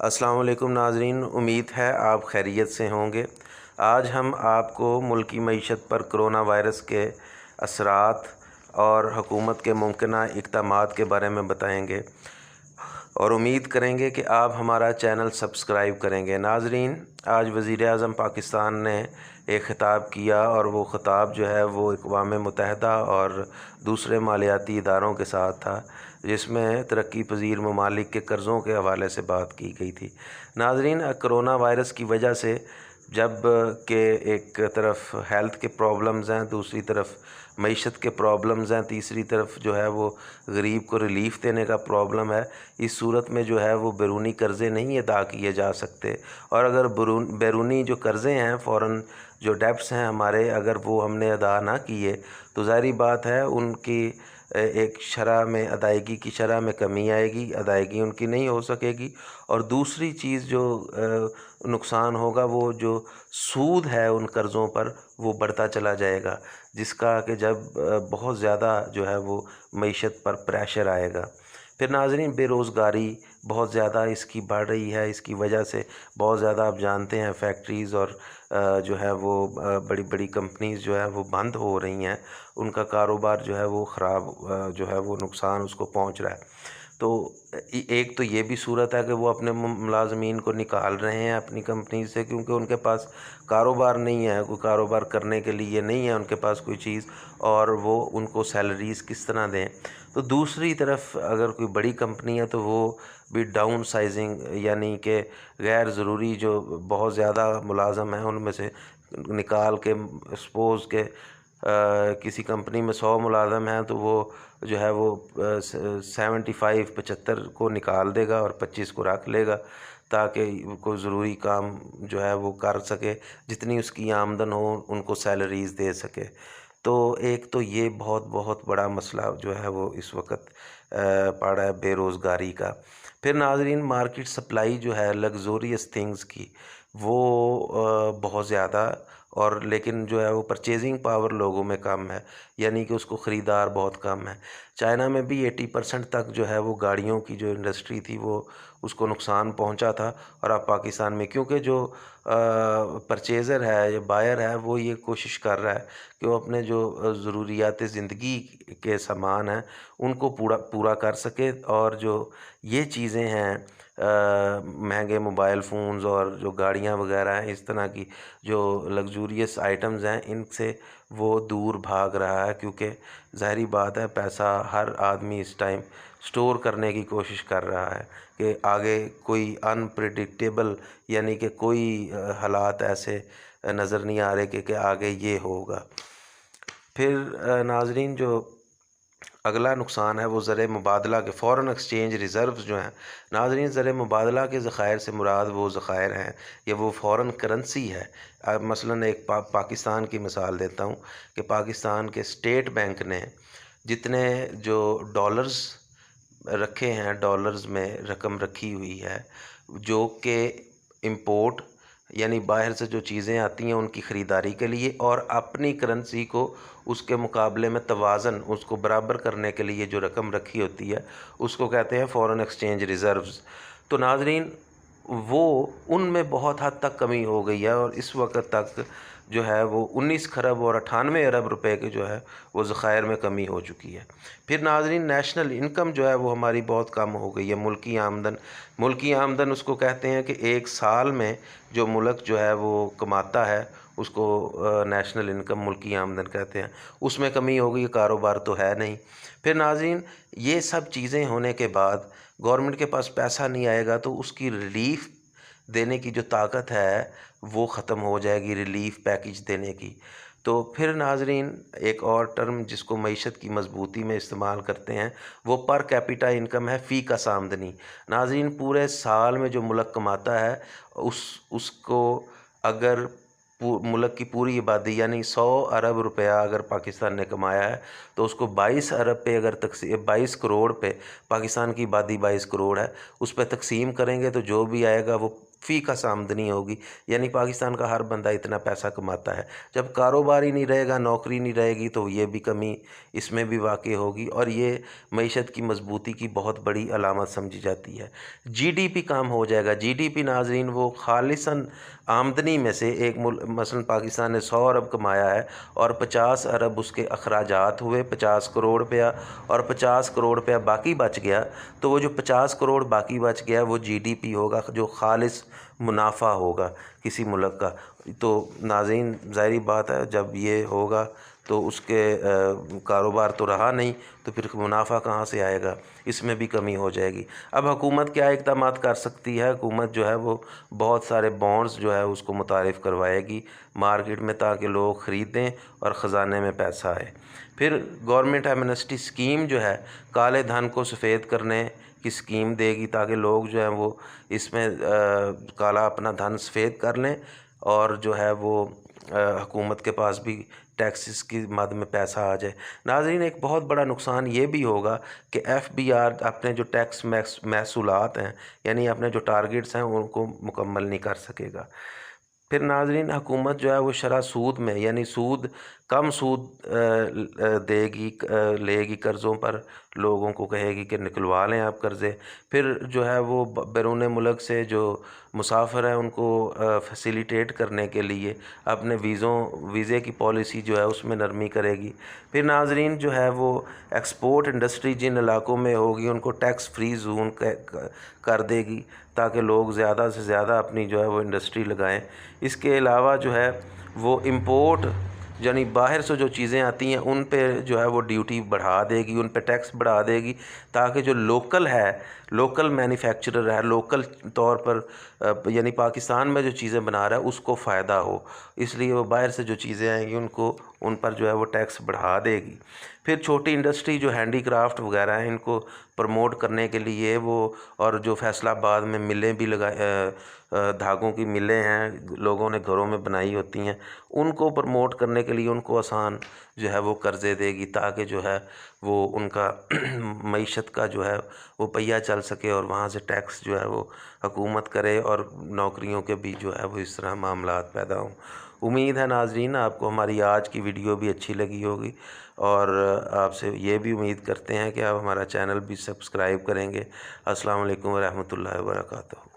السلام علیکم ناظرین، امید ہے آپ خیریت سے ہوں گے۔ آج ہم آپ کو ملکی معیشت پر کرونا وائرس کے اثرات اور حکومت کے ممکنہ اقدامات کے بارے میں بتائیں گے اور امید کریں گے کہ آپ ہمارا چینل سبسکرائب کریں گے۔ ناظرین، آج وزیر اعظم پاکستان نے ایک خطاب کیا اور وہ خطاب جو ہے وہ اقوام متحدہ اور دوسرے مالیاتی اداروں کے ساتھ تھا، جس میں ترقی پذیر ممالک کے قرضوں کے حوالے سے بات کی گئی تھی۔ ناظرین، کرونا وائرس کی وجہ سے جب کہ ایک طرف ہیلتھ کے پرابلمز ہیں، دوسری طرف معیشت کے پرابلمز ہیں، تیسری طرف جو ہے وہ غریب کو ریلیف دینے کا پرابلم ہے، اس صورت میں جو ہے وہ بیرونی قرضے نہیں ادا کیے جا سکتے، اور اگر بیرونی جو قرضے ہیں، فوراً جو ڈیبٹس ہیں ہمارے، اگر وہ ہم نے ادا نہ کیے تو ظاہری بات ہے ان کی ایک شرح میں ادائیگی کی شرح میں کمی آئے گی، ادائیگی ان کی نہیں ہو سکے گی، اور دوسری چیز جو نقصان ہوگا وہ جو سود ہے ان قرضوں پر وہ بڑھتا چلا جائے گا، جس کا کہ جب بہت زیادہ جو ہے وہ معیشت پر پریشر آئے گا۔ پھر ناظرین، بے روزگاری بہت زیادہ اس کی بڑھ رہی ہے، اس کی وجہ سے بہت زیادہ آپ جانتے ہیں فیکٹریز اور جو ہے وہ بڑی بڑی کمپنیز جو ہے وہ بند ہو رہی ہیں، ان کا کاروبار جو ہے وہ خراب جو ہے وہ نقصان اس کو پہنچ رہا ہے۔ تو ایک تو یہ بھی صورت ہے کہ وہ اپنے ملازمین کو نکال رہے ہیں اپنی کمپنی سے، کیونکہ ان کے پاس کاروبار نہیں ہے، کوئی کاروبار کرنے کے لیے نہیں ہے ان کے پاس کوئی چیز، اور وہ ان کو سیلریز کس طرح دیں۔ تو دوسری طرف اگر کوئی بڑی کمپنی ہے تو وہ بھی ڈاؤن سائزنگ، یعنی کہ غیر ضروری جو بہت زیادہ ملازم ہیں ان میں سے نکال کے، سپوز کہ کسی کمپنی میں 100 ملازم ہیں تو وہ جو ہے وہ 75 کو نکال دے گا اور 25 کو رکھ لے گا، تاکہ کوئی ضروری کام جو ہے وہ کر سکے، جتنی اس کی آمدن ہو ان کو سیلریز دے سکے۔ تو ایک تو یہ بہت بڑا مسئلہ جو ہے وہ اس وقت پڑا ہے بے روزگاری کا۔ پھر ناظرین، مارکیٹ سپلائی جو ہے لگزوریس تھنگز کی وہ بہت زیادہ، اور لیکن جو ہے وہ پرچیزنگ پاور لوگوں میں کم ہے، یعنی کہ اس کو خریدار بہت کم ہے۔ چائنا میں بھی 80% تک جو ہے وہ گاڑیوں کی جو انڈسٹری تھی وہ اس کو نقصان پہنچا تھا، اور اب پاکستان میں کیونکہ جو پرچیزر ہے یا بائر ہے وہ یہ کوشش کر رہا ہے کہ وہ اپنے جو ضروریات زندگی کے سامان ہیں ان کو پورا کر سکے، اور جو یہ چیزیں ہیں مہنگے موبائل فونز اور جو گاڑیاں وغیرہ ہیں، اس طرح کی جو لگزوریس آئٹمز ہیں، ان سے وہ دور بھاگ رہا ہے، کیونکہ ظاہری بات ہے پیسہ ہر آدمی اس ٹائم سٹور کرنے کی کوشش کر رہا ہے کہ آگے کوئی انپریڈکٹیبل، یعنی کہ کوئی حالات ایسے نظر نہیں آ رہے کہ آگے یہ ہوگا۔ پھر ناظرین، جو اگلا نقصان ہے وہ زر مبادلہ کے فورن ایکسچینج ریزروز جو ہیں۔ ناظرین، زر مبادلہ کے ذخائر سے مراد وہ ذخائر ہیں یا وہ فورن کرنسی ہے۔ مثلاً ایک پاکستان کی مثال دیتا ہوں کہ پاکستان کے اسٹیٹ بینک نے جتنے جو ڈالرز رکھے ہیں، ڈالرز میں رقم رکھی ہوئی ہے جو کہ امپورٹ، یعنی باہر سے جو چیزیں آتی ہیں ان کی خریداری کے لیے، اور اپنی کرنسی کو اس کے مقابلے میں توازن، اس کو برابر کرنے کے لیے جو رقم رکھی ہوتی ہے اس کو کہتے ہیں فورن ایکسچینج ریزروز۔ تو ناظرین، وہ ان میں بہت حد تک کمی ہو گئی ہے، اور اس وقت تک جو ہے وہ 19 خرب اور 98 ارب روپے کے جو ہے وہ ذخائر میں کمی ہو چکی ہے۔ پھر ناظرین، نیشنل انکم جو ہے وہ ہماری بہت کم ہو گئی ہے، ملکی آمدن اس کو کہتے ہیں کہ ایک سال میں جو ملک جو ہے وہ کماتا ہے اس کو نیشنل انکم، ملکی آمدن کہتے ہیں، اس میں کمی ہو گئی، کاروبار تو ہے نہیں۔ پھر ناظرین، یہ سب چیزیں ہونے کے بعد گورنمنٹ کے پاس پیسہ نہیں آئے گا تو اس کی ریلیف دینے کی جو طاقت ہے وہ ختم ہو جائے گی، ریلیف پیکج دینے کی۔ تو پھر ناظرین، ایک اور ٹرم جس کو معیشت کی مضبوطی میں استعمال کرتے ہیں وہ پر کیپیٹا انکم ہے، فی کس آمدنی۔ ناظرین، پورے سال میں جو ملک کماتا ہے اس کو اگر ملک کی پوری آبادی یعنی 100 ارب روپیہ اگر پاکستان نے کمایا ہے تو اس کو 22 ارب پہ اگر 22 کروڑ پہ، پاکستان کی آبادی 22 کروڑ ہے، اس پہ تقسیم کریں گے تو جو بھی آئے گا وہ فی کس آمدنی ہوگی، یعنی پاکستان کا ہر بندہ اتنا پیسہ کماتا ہے۔ جب کاروبار ہی نہیں رہے گا، نوکری نہیں رہے گی، تو یہ بھی کمی اس میں بھی واقع ہوگی، اور یہ معیشت کی مضبوطی کی بہت بڑی علامت سمجھی جاتی ہے۔ جی ڈی پی کم ہو جائے گا۔ جی ڈی پی ناظرین وہ خالصاً آمدنی میں سے ایک مثلا پاکستان نے 100 ارب کمایا ہے اور 50 ارب اس کے اخراجات ہوئے، 50 کروڑ روپیہ، اور 50 کروڑ روپیہ باقی بچ گیا، تو وہ جو 50 کروڑ باقی بچ گیا وہ جی ڈی پی ہوگا، جو خالص منافع ہوگا کسی ملک کا۔ تو ناظرین ظاہری بات ہے جب یہ ہوگا تو اس کے کاروبار تو رہا نہیں، تو پھر منافع کہاں سے آئے گا، اس میں بھی کمی ہو جائے گی۔ اب حکومت کیا اقدامات کر سکتی ہے؟ حکومت جو ہے وہ بہت سارے بانڈز جو ہے اس کو متعارف کروائے گی مارکیٹ میں، تاکہ لوگ خریدیں اور خزانے میں پیسہ آئے۔ پھر گورنمنٹ ایمنسٹی اسکیم جو ہے کالے دھن کو سفید کرنے کی اسکیم دے گی، تاکہ لوگ جو ہیں وہ اس میں کالا اپنا دھن سفید کر لیں، اور جو ہے وہ حکومت کے پاس بھی ٹیکسز کی مد میں پیسہ آ جائے۔ ناظرین ایک بہت بڑا نقصان یہ بھی ہوگا کہ ایف بی آر اپنے جو ٹیکس محصولات ہیں، یعنی اپنے جو ٹارگیٹس ہیں ان کو مکمل نہیں کر سکے گا۔ پھر ناظرین حکومت جو ہے وہ شرح سود میں، یعنی کم سود لے گی قرضوں پر، لوگوں کو کہے گی کہ نکلوا لیں آپ قرضے۔ پھر جو ہے وہ بیرون ملک سے جو مسافر ہیں ان کو فیسیلیٹیٹ کرنے کے لیے اپنے ویزے کی پالیسی جو ہے اس میں نرمی کرے گی۔ پھر ناظرین جو ہے وہ ایکسپورٹ انڈسٹری جن علاقوں میں ہوگی ان کو ٹیکس فری زون کر دے گی، تاکہ لوگ زیادہ سے زیادہ اپنی جو ہے وہ انڈسٹری لگائیں۔ اس کے علاوہ جو ہے وہ امپورٹ، یعنی باہر سے جو چیزیں آتی ہیں ان پہ جو ہے وہ ڈیوٹی بڑھا دے گی، ان پہ ٹیکس بڑھا دے گی، تاکہ جو لوکل مینوفیکچرر ہے، لوکل طور پر یعنی پاکستان میں جو چیزیں بنا رہا ہے اس کو فائدہ ہو، اس لیے وہ باہر سے جو چیزیں آئیں گی ان پر جو ہے وہ ٹیکس بڑھا دے گی۔ پھر چھوٹی انڈسٹری جو ہینڈی کرافٹ وغیرہ ہیں ان کو پروموٹ کرنے کے لیے اور جو فیصل آباد میں ملیں بھی دھاگوں کی ملیں ہیں، لوگوں نے گھروں میں بنائی ہوتی ہیں، ان کو پروموٹ کرنے کے لیے ان کو آسان جو ہے وہ قرضے دے گی، تاکہ جو ہے وہ ان کا معیشت کا جو ہے وہ پہیہ چل سکے، اور وہاں سے ٹیکس جو ہے وہ حکومت کرے، اور نوکریوں کے بھی جو ہے وہ اس طرح معاملات پیدا ہوں۔ امید ہے ناظرین آپ کو ہماری آج کی ویڈیو بھی اچھی لگی ہوگی، اور آپ سے یہ بھی امید کرتے ہیں کہ آپ ہمارا چینل بھی سبسکرائب کریں گے۔ السلام علیکم ورحمۃ اللہ وبرکاتہ۔